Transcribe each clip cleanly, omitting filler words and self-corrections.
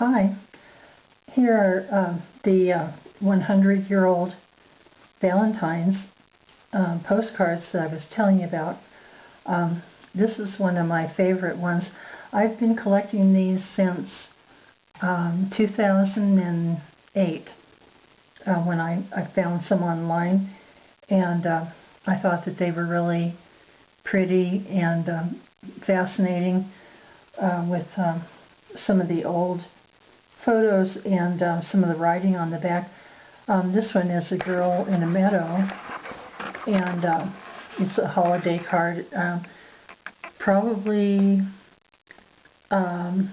Hi, here are the 100-year-old Valentines postcards that I was telling you about. This is one of my favorite ones. I've been collecting these since 2008 when I found some online, and I thought that they were really pretty and fascinating with some of the old photos and some of the writing on the back. This one is a girl in a meadow, and it's a holiday card. Probably, well,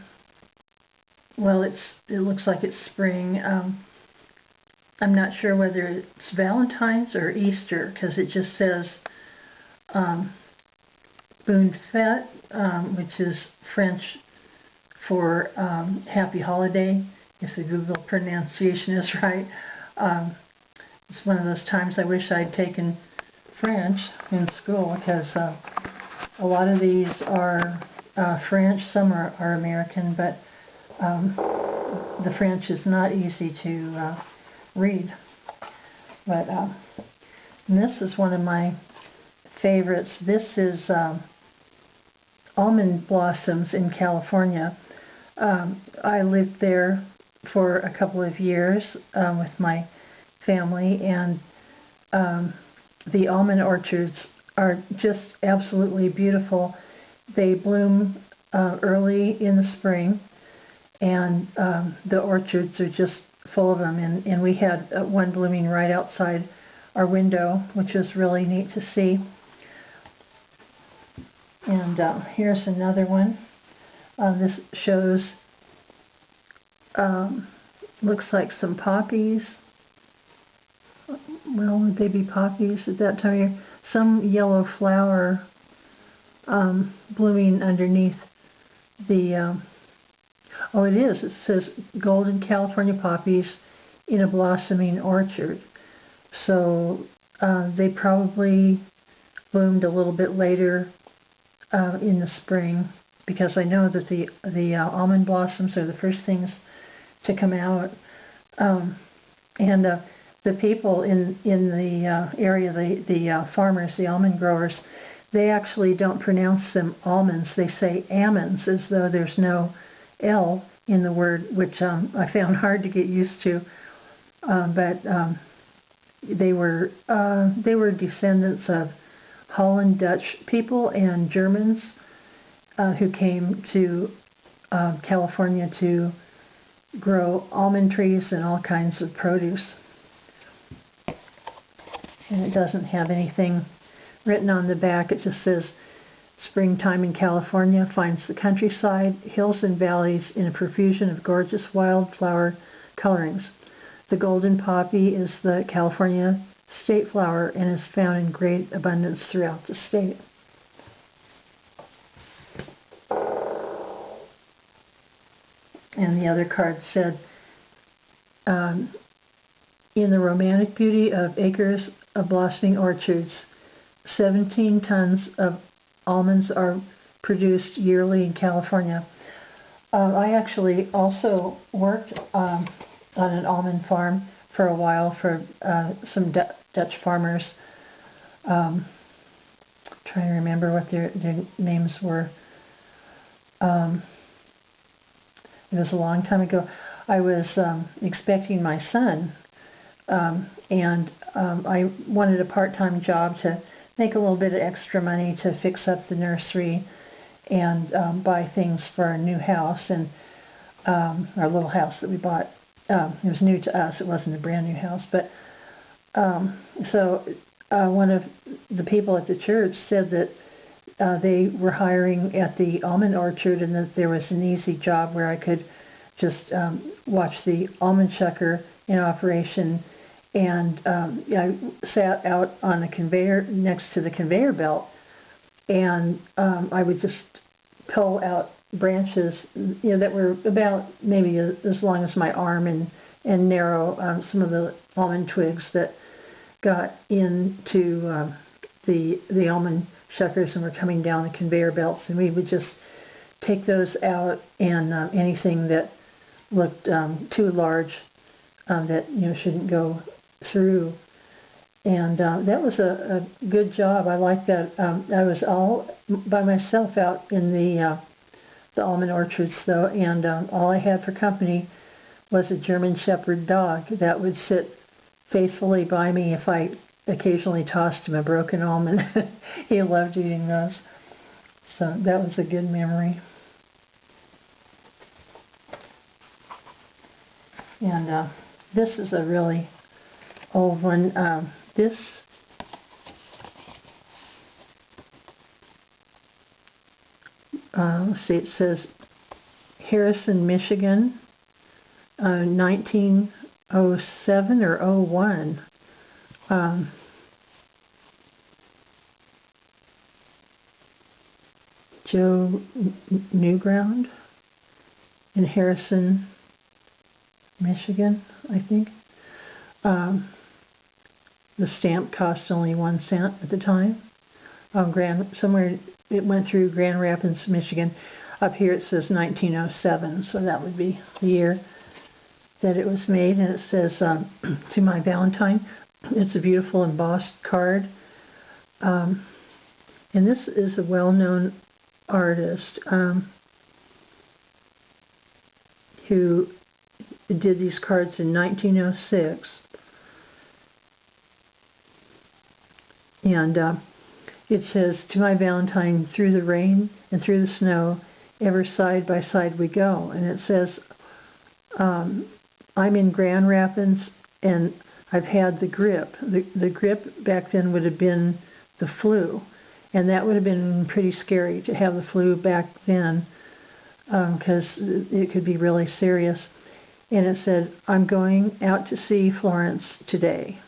it looks like it's spring. I'm not sure whether it's Valentine's or Easter, because it just says Bonne Fête, which is French for happy holiday, if the Google pronunciation is right. It's one of those times I wish I'd taken French in school, because a lot of these are French, some are American, but the French is not easy to read. But this is one of my favorites. This is almond blossoms in California. I lived there for a couple of years with my family, and the almond orchards are just absolutely beautiful. They bloom early in the spring, and the orchards are just full of them, and we had one blooming right outside our window, which was really neat to see. And here's another one. This shows, looks like some poppies. Well, would they be poppies at that time of year? Some yellow flower blooming underneath the, oh, it is. It says golden California poppies in a blossoming orchard. So they probably bloomed a little bit later in the spring, because I know that the almond blossoms are the first things to come out. The people in the area, the farmers, the almond growers, they actually don't pronounce them almonds. They say almonds, as though there's no L in the word, which I found hard to get used to. But they were descendants of Holland Dutch people and Germans who came to California to grow almond trees and all kinds of produce. And it doesn't have anything written on the back. It just says, springtime in California finds the countryside, hills and valleys in a profusion of gorgeous wildflower colorings. The golden poppy is the California state flower and is found in great abundance throughout the state. And the other card said, in the romantic beauty of acres of blossoming orchards, 17 tons of almonds are produced yearly in California. I actually also worked on an almond farm for a while for some Dutch farmers. Trying to remember what their names were. It was a long time ago. I was expecting my son, and I wanted a part-time job to make a little bit of extra money to fix up the nursery and buy things for our new house, and our little house that we bought. It was new to us. It wasn't a brand new house, but so one of the people at the church said that they were hiring at the almond orchard, and that there was an easy job where I could just watch the almond shucker in operation. And I sat out on the conveyor next to the conveyor belt, and I would just pull out branches, that were about maybe as long as my arm, and narrow some of the almond twigs that got into the almond shuckers and were coming down the conveyor belts, and we would just take those out, and anything that looked too large, that shouldn't go through. And that was a good job. I liked that. I was all by myself out in the almond orchards, though, and all I had for company was a German Shepherd dog that would sit faithfully by me if I occasionally tossed him a broken almond. He loved eating those. So that was a good memory. And this is a really old one. Let's see, it says Harrison, Michigan, 1907 or '01. Joe Newground in Harrison, Michigan, I think. The stamp cost only 1 cent at the time. Somewhere it went through Grand Rapids, Michigan. Up here it says 1907, so that would be the year that it was made. And it says, to my Valentine. It's a beautiful embossed card. And this is a well-known artist who did these cards in 1906. And it says, to my Valentine, through the rain and through the snow, ever side by side we go. And it says, I'm in Grand Rapids, and I've had the grip. The grip back then would have been the flu. And that would have been pretty scary to have the flu back then, because it could be really serious. And it said, I'm going out to see Florence today.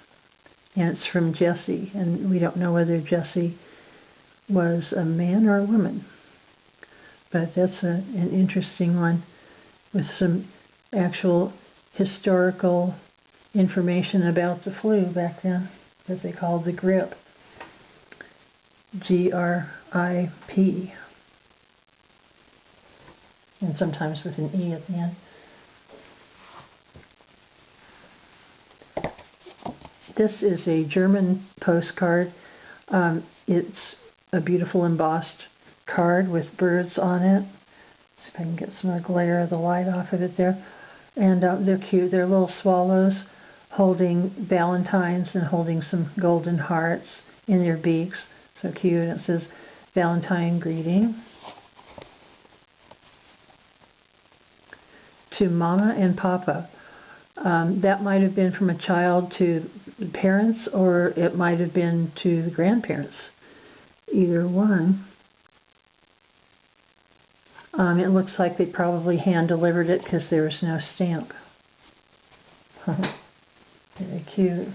And it's from Jesse, and we don't know whether Jesse was a man or a woman. But that's an interesting one with some actual historical information about the flu back then that they called the grip. G-R-I-P. And sometimes with an E at the end. This is a German postcard. It's a beautiful embossed card with birds on it. See if I can get some of the glare of the light off of it there. And they're cute. They're little swallows holding valentines and holding some golden hearts in their beaks. So cute. And it says, Valentine greeting. To Mama and Papa. That might have been from a child to the parents, or it might have been to the grandparents. Either one. It looks like they probably hand-delivered it because there was no stamp. Very cute.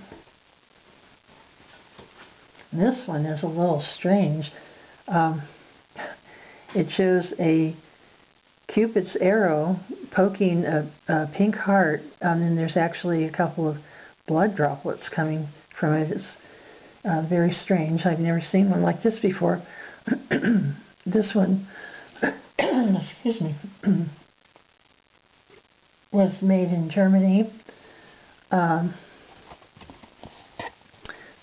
This one is a little strange. It shows a Cupid's arrow poking a pink heart, and there's actually a couple of blood droplets coming from it. It's very strange. I've never seen one like this before. This one, excuse me, was made in Germany.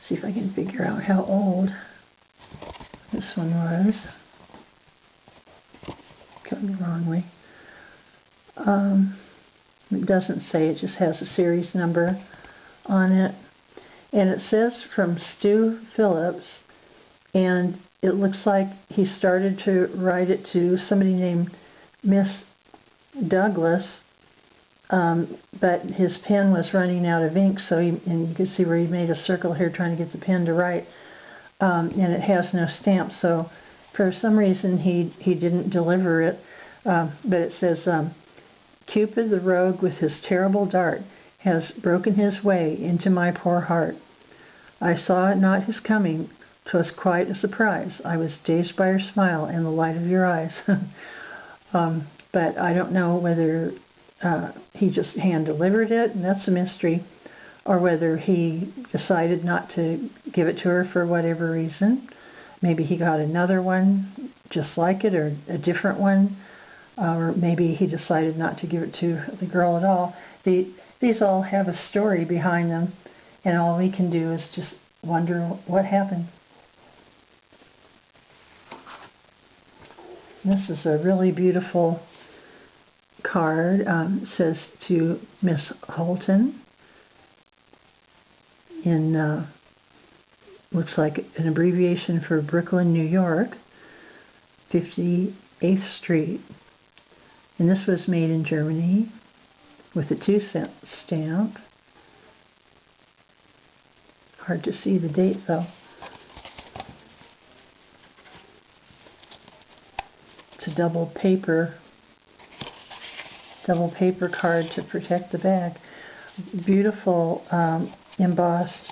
See if I can figure out how old this one was. Cut the wrong way. It doesn't say, it just has a series number on it. And it says from Stu Phillips, and it looks like he started to write it to somebody named Miss Douglas, but his pen was running out of ink, so and you can see where he made a circle here trying to get the pen to write, and it has no stamp, so for some reason he didn't deliver it, but it says, Cupid the rogue with his terrible dart has broken his way into my poor heart. I saw not his coming, 'twas quite a surprise. I was dazed by your smile and the light of your eyes. But I don't know whether he just hand-delivered it, and that's a mystery, or whether he decided not to give it to her for whatever reason. Maybe he got another one just like it, or a different one. or maybe he decided not to give it to the girl at all. These all have a story behind them, and all we can do is just wonder what happened. This is a really beautiful card. It says to Miss Holton in, looks like an abbreviation for Brooklyn, New York, 58th Street. And this was made in Germany with a 2-cent stamp. Hard to see the date though. It's a double paper card to protect the back. Beautiful embossed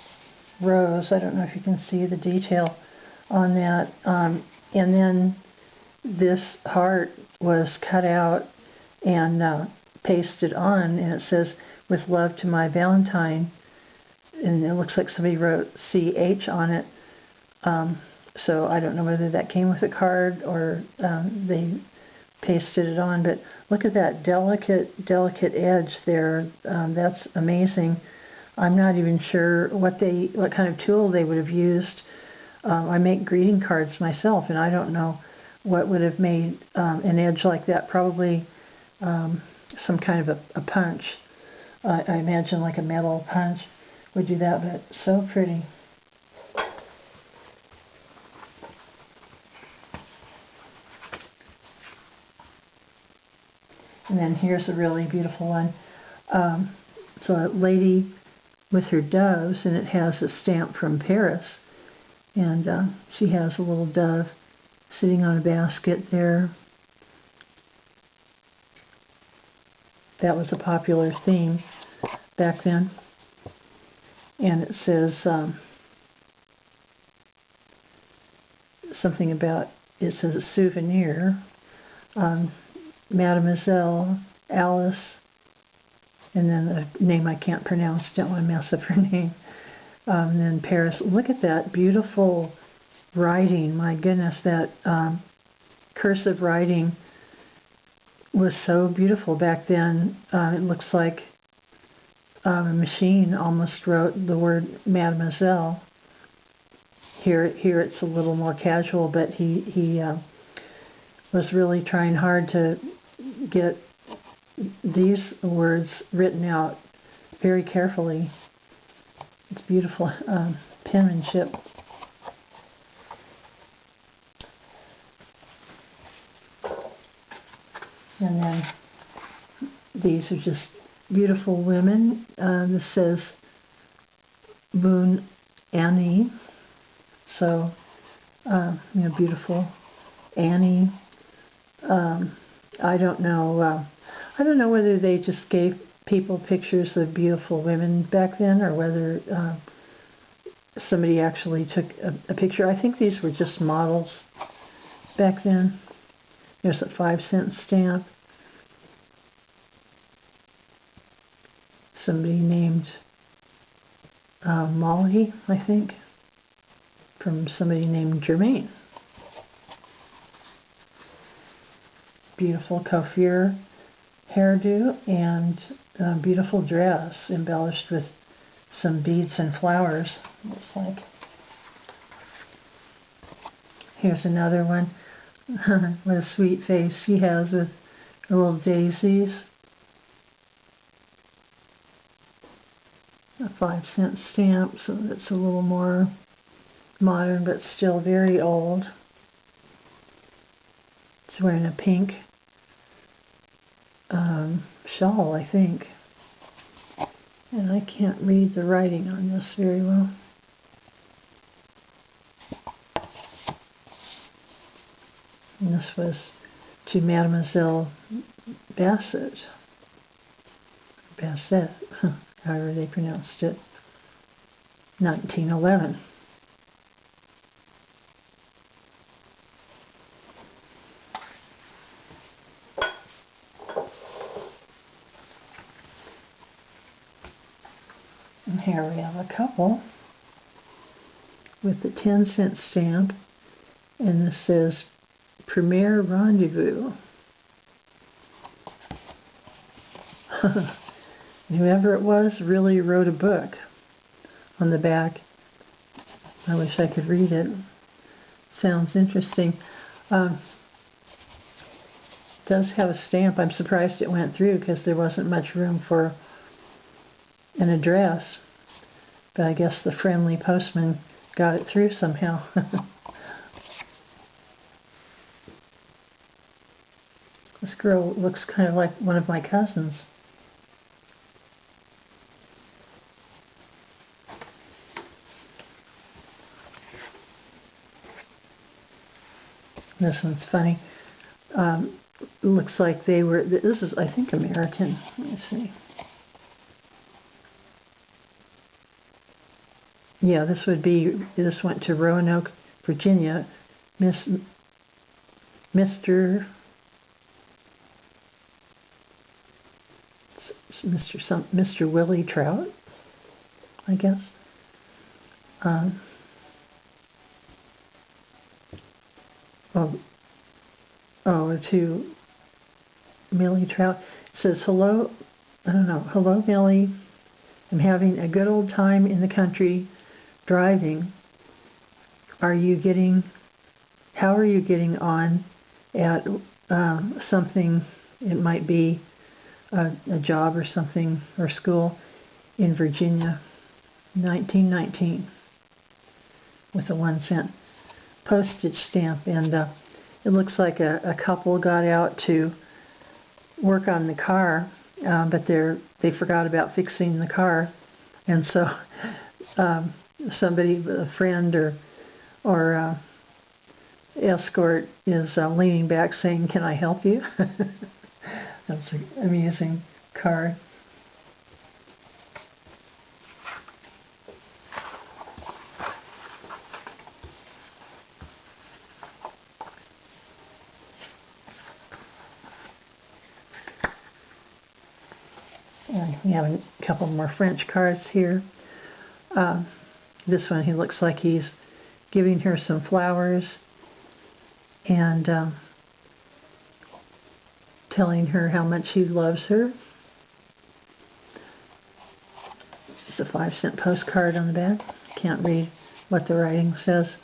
rose. I don't know if you can see the detail on that. And then this heart was cut out and pasted on, and it says, "With love to my Valentine." And it looks like somebody wrote CH on it. So I don't know whether that came with the card or they pasted it on, but look at that delicate edge there. That's amazing. I'm not even sure what kind of tool they would have used. I make greeting cards myself, and I don't know what would have made an edge like that. Probably some kind of a punch. I imagine like a metal punch would do that, but so pretty. And then here's a really beautiful one. It's a lady with her doves, and it has a stamp from Paris. And she has a little dove sitting on a basket there. That was a popular theme back then. And it says something about, it says a souvenir. Mademoiselle Alice, and then a name I can't pronounce, don't want to mess up her name. And then Paris. Look at that beautiful writing. My goodness, that cursive writing was so beautiful back then. It looks like a machine almost wrote the word Mademoiselle. Here it's a little more casual, but he was really trying hard to get these words written out very carefully. It's beautiful penmanship. And then these are just beautiful women. This says Moon Annie. So, beautiful Annie. I don't know. I don't know whether they just gave people pictures of beautiful women back then, or whether somebody actually took a picture. I think these were just models back then. There's a 5-cent stamp. Somebody named Molly, I think, from somebody named Germaine. Beautiful coiffure hairdo and beautiful dress embellished with some beads and flowers, looks like. Here's another one. What a sweet face she has with her little daisies. A 5-cent stamp, so that's a little more modern, but still very old. It's wearing a pink shawl, I think. And I can't read the writing on this very well. And this was to Mademoiselle Bassett, however they pronounced it, 1911. And here we have a couple with the 10-cent stamp, and this says Premier Rendezvous. Whoever it was really wrote a book on the back. I wish I could read it. Sounds interesting. Does have a stamp. I'm surprised it went through because there wasn't much room for an address. But I guess the friendly postman got it through somehow. This girl looks kind of like one of my cousins. This one's funny. Looks like they were, this is, I think, American. Let me see. Yeah, this went to Roanoke, Virginia. Mr. Willie Trout, I guess. To Millie Trout. It says, hello, I don't know, hello Millie, I'm having a good old time in the country driving. How are you getting on at something, it might be a job or something, or school in Virginia, 1919, with a 1-cent postage stamp. And it looks like a couple got out to work on the car, but they forgot about fixing the car, and so somebody, a friend or escort, is leaning back saying, "Can I help you?" That's an amusing card. And we have a couple more French cards here. This one, he looks like he's giving her some flowers and telling her how much he loves her. There's a 5-cent postcard on the back. Can't read what the writing says.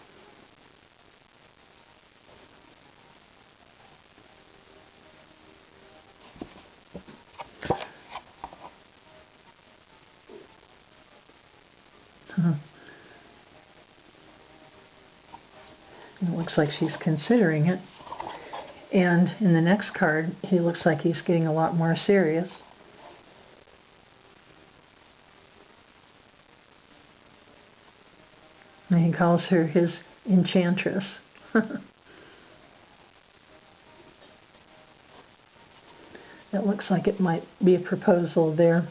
It looks like she's considering it. And in the next card, he looks like he's getting a lot more serious. And he calls her his enchantress. It looks like it might be a proposal there.